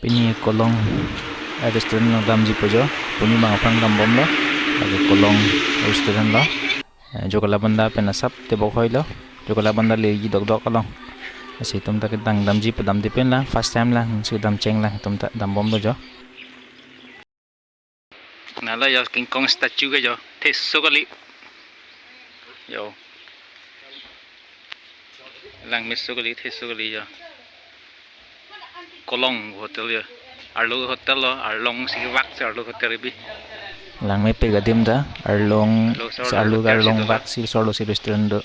Pini kolong restaurant ng damji po jo. Puni mga pang dambom lo. Lagi kolong restaurant lo. Jo kala banda penasap te bokhoy lo. Jo kala banda le gi dok dok kolong. Asi tum ta kedang damji pa dam dipen la first time la su dam cheng la tum ta dambom lo jo. Nala yo King Kong statue ga jo. Thesso kali. Yo. Lang misso kali thesso kali jo. Kolong hotel ya, Arlo hotel lo, Arlong si wak si Arlo hotel ibi. Lang may pegadim da, Arlong sa Arlong wak si solo si restaurant do.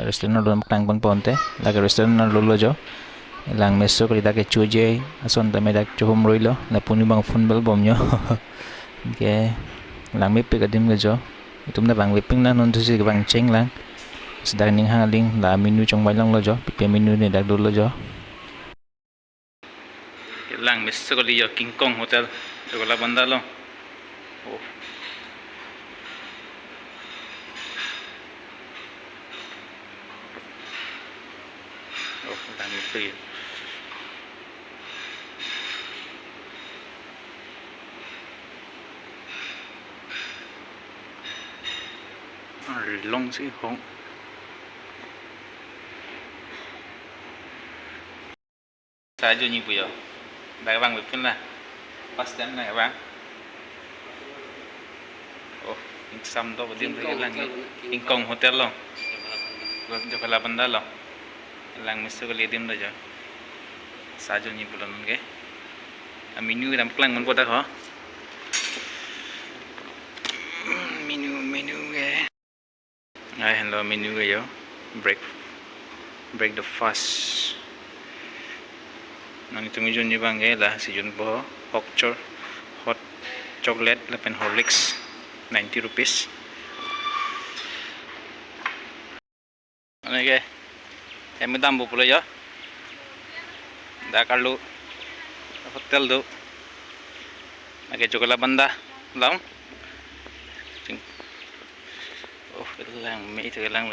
Restaurant do maknang pon ponte, lagi restaurant na lolo jo. Lang meso kali da ke chuje, ason da may da chuhum roilo, na puni bang phone bell bom nyo. Okay, lang may pegadim ga jo. Itum na bang whipping na non si bang cheng lang. Sedang ning hangaling la menu chong bai lang lo jo, pipi menu ni da lo jo. Lang miss ko liyo King Kong hotel chokola banda lo. Oh. Oh, lang ito yun. Long si hong. Sajo ni puyo. Đại bang Việt là first time này bang. Oh, King Sam to bedim lagi lang King Kong hotel lo. Jo kala banda lo. Lang miso kali dim da jo. Sajo ni pulon ke. Menu dam klang mon poda ho. Menu ke. Ai hello menu ke yo. Break the fast. Nang itu medyo ni bangge lah si Jun po hot chocolate lapen Horlicks 90 rupees. Ano ke? Em dam bu pula yo. Da karlu hotel do. Nage chocolate banda lang. Oh, lang me itu lang